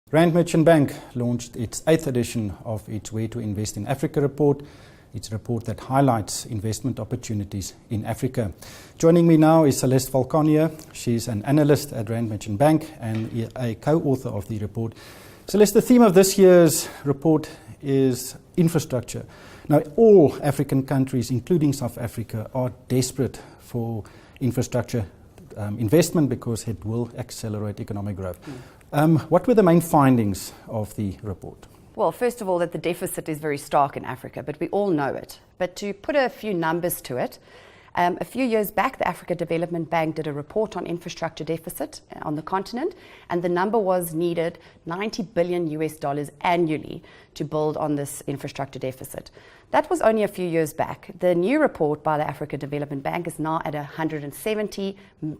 Rand Merchant Bank launched its 8th edition of its Where to Invest in Africa report. It's a report that highlights investment opportunities in Africa. Joining me now is Celeste Valconier. She's an analyst at Rand Merchant Bank and a co-author of the report. Celeste, the theme of this year's report is infrastructure. Now, all African countries, including South Africa, are desperate for infrastructure investment because it will accelerate economic growth. What were the main findings of the report? Well, first of all, that the deficit is very stark in Africa, but we all know it. But to put a few numbers to it, a few years back, the Africa Development Bank did a report on infrastructure deficit on the continent, and the number was needed $90 billion annually to build on this infrastructure deficit. That was only a few years back. The new report by the Africa Development Bank is now at $170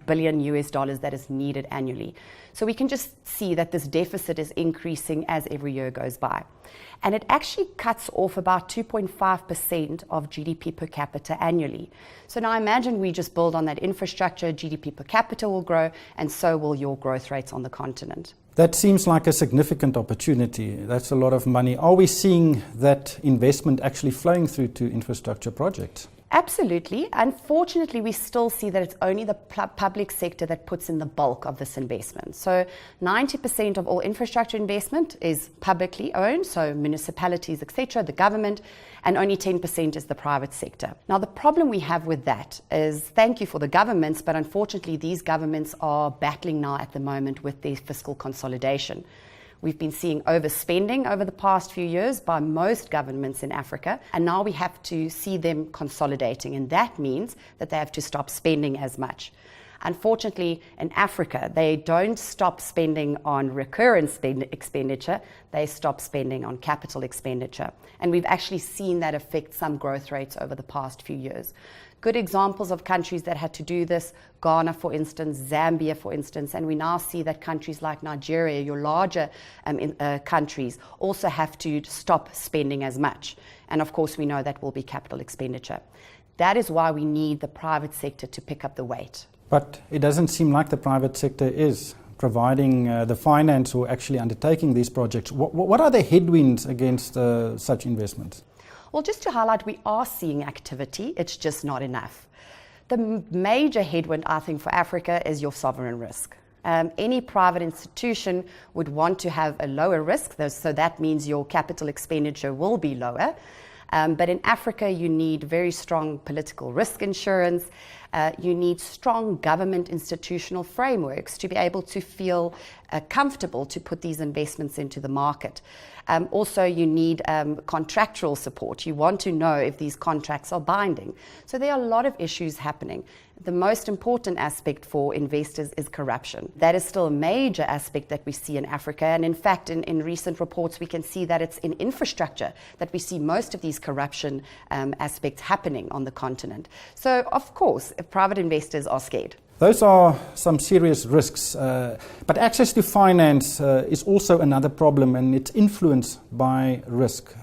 billion that is needed annually. So we can just see that this deficit is increasing as every year goes by. And it actually cuts off about 2.5% of GDP per capita annually. So now imagine we just build on that infrastructure, GDP per capita will grow, and so will your growth rates on the continent. That seems like a significant opportunity. That's a lot of money. Are we seeing that investment actually flowing through to infrastructure projects? Absolutely. Unfortunately, we still see that it's only the public sector that puts in the bulk of this investment. So 90% of all infrastructure investment is publicly owned, so municipalities, etc., the government, and only 10% is the private sector. Now, the problem we have with that is, thank you for the governments, but unfortunately, these governments are battling now at the moment with their fiscal consolidation. We've been seeing overspending over the past few years by most governments in Africa, and now we have to see them consolidating, and that means that they have to stop spending as much. Unfortunately, in Africa, they don't stop spending on recurrent expenditure, they stop spending on capital expenditure. And we've actually seen that affect some growth rates over the past few years. Good examples of countries that had to do this, Ghana, for instance, Zambia, for instance, and we now see that countries like Nigeria, your larger countries, also have to stop spending as much. And of course, we know that will be capital expenditure. That is why we need the private sector to pick up the weight. But it doesn't seem like the private sector is providing the finance or actually undertaking these projects. What are the headwinds against such investments? Well, just to highlight, we are seeing activity, it's just not enough. The major headwind, I think, for Africa is your sovereign risk. Any private institution would want to have a lower risk, so that means your capital expenditure will be lower. But in Africa, you need very strong political risk insurance. You need strong government institutional frameworks to be able to feel comfortable to put these investments into the market. Also, you need contractual support. You want to know if these contracts are binding. So there are a lot of issues happening. The most important aspect for investors is corruption. That is still a major aspect that we see in Africa. And in fact, in recent reports, we can see that it's in infrastructure that we see most of these corruption aspects happening on the continent. So, of course, private investors are scared. Those are some serious risks, but access to finance is also another problem, and it's influenced by risk.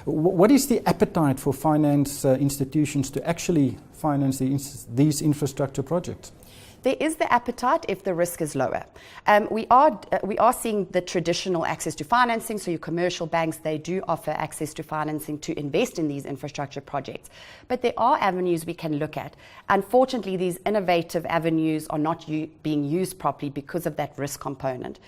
What is the appetite for finance institutions to actually finance these infrastructure projects? There is the appetite if the risk is lower. We are seeing the traditional access to financing, so your commercial banks, they do offer access to financing to invest in these infrastructure projects. But there are avenues we can look at. Unfortunately, these innovative avenues are not being used properly because of that risk component.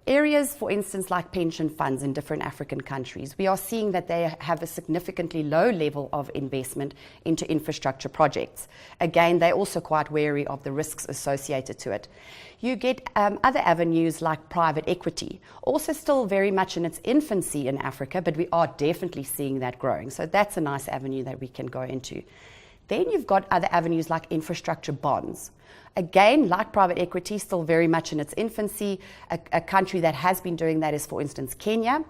Areas, for instance, like pension funds in different African countries, we are seeing that they have a significantly low level of investment into infrastructure projects. Again, they're also quite wary of the risks associated to it. You get other avenues like private equity, also still very much in its infancy in Africa, but we are definitely seeing that growing. So that's a nice avenue that we can go into. Then you've got other avenues like infrastructure bonds. Again, like private equity, still very much in its infancy. A country that has been doing that is, for instance, Kenya,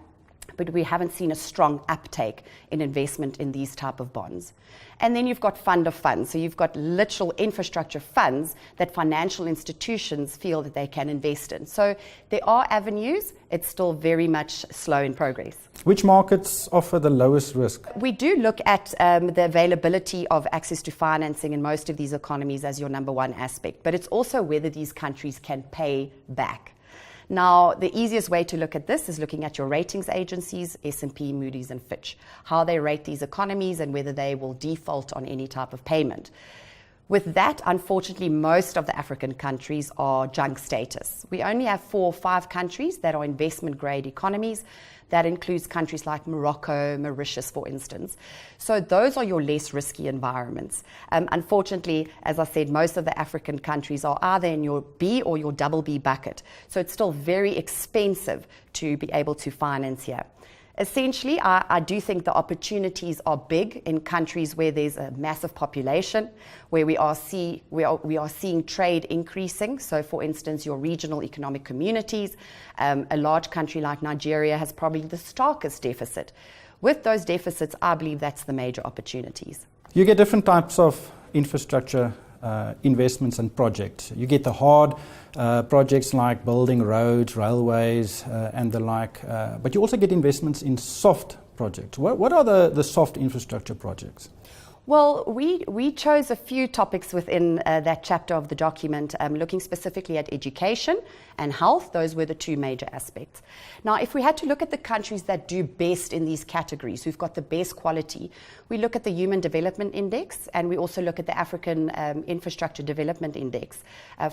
but we haven't seen a strong uptake in investment in these type of bonds. And then you've got fund of funds. So you've got literal infrastructure funds that financial institutions feel that they can invest in. So there are avenues. It's still very much slow in progress. Which markets offer the lowest risk? We do look at the availability of access to financing in most of these economies as your number one aspect, but it's also whether these countries can pay back. Now, the easiest way to look at this is looking at your ratings agencies, S&P, Moody's and Fitch, how they rate these economies and whether they will default on any type of payment. With that, unfortunately, most of the African countries are junk status. We only have 4 or 5 countries that are investment-grade economies. That includes countries like Morocco, Mauritius, for instance. So those are your less risky environments. Unfortunately, as I said, most of the African countries are either in your B or your double B bucket. So it's still very expensive to be able to finance here. Essentially, I do think the opportunities are big in countries where there's a massive population, where we are seeing trade increasing. So, for instance, your regional economic communities, a large country like Nigeria has probably the starkest deficit. With those deficits, I believe that's the major opportunities. You get different types of infrastructure investments and projects. You get the hard projects like building roads, railways, and the like, but you also get investments in soft projects. What are the soft infrastructure projects? Well, we chose a few topics within that chapter of the document, looking specifically at education and health. Those were the 2 major aspects. Now, if we had to look at the countries that do best in these categories, who've got the best quality, we look at the Human Development Index, and we also look at the African Infrastructure Development Index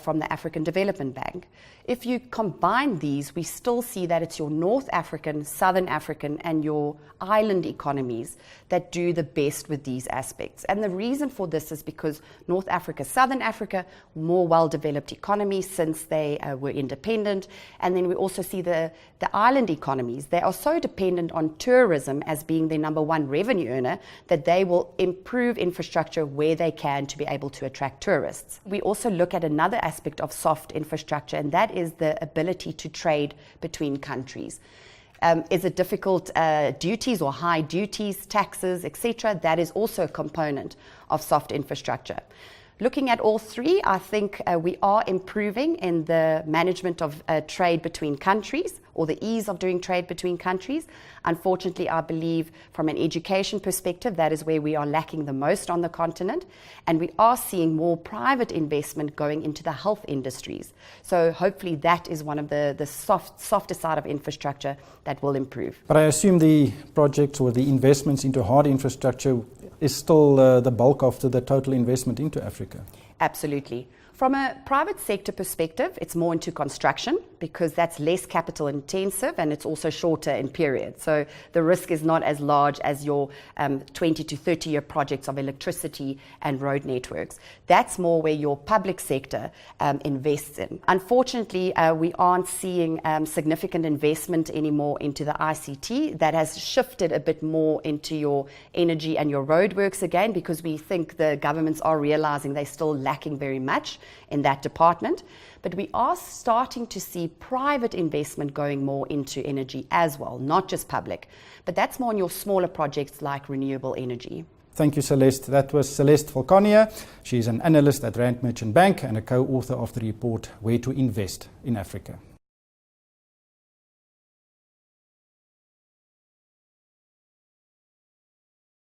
from the African Development Bank. If you combine these, we still see that it's your North African, Southern African, and your island economies that do the best with these aspects. And the reason for this is because North Africa, Southern Africa, more well-developed economies since they were independent. And then we also see the island economies. They are so dependent on tourism as being their number 1 revenue earner that they will improve infrastructure where they can to be able to attract tourists. We also look at another aspect of soft infrastructure, and that is the ability to trade between countries. Is it difficult duties or high duties, taxes, etc.? That is also a component of soft infrastructure. Looking at all 3, I think we are improving in the management of trade between countries, or the ease of doing trade between countries. Unfortunately, I believe from an education perspective, that is where we are lacking the most on the continent. And we are seeing more private investment going into the health industries. So hopefully that is one of the softer side of infrastructure that will improve. But I assume the projects or the investments into hard infrastructure is still the bulk of the total investment into Africa. Absolutely. From a private sector perspective, it's more into construction because that's less capital intensive and it's also shorter in period. So the risk is not as large as your 20 to 30 year projects of electricity and road networks. That's more where your public sector invests in. Unfortunately, we aren't seeing significant investment anymore into the ICT. That has shifted a bit more into your energy and your roadworks again, because we think the governments are realizing they're still lacking very much in that department. But we are starting to see private investment going more into energy as well, not just public. But that's more on your smaller projects like renewable energy. Thank you, Celeste. That was Celeste Volcania. She's an analyst at Rand Merchant Bank and a co-author of the report, Where to Invest in Africa.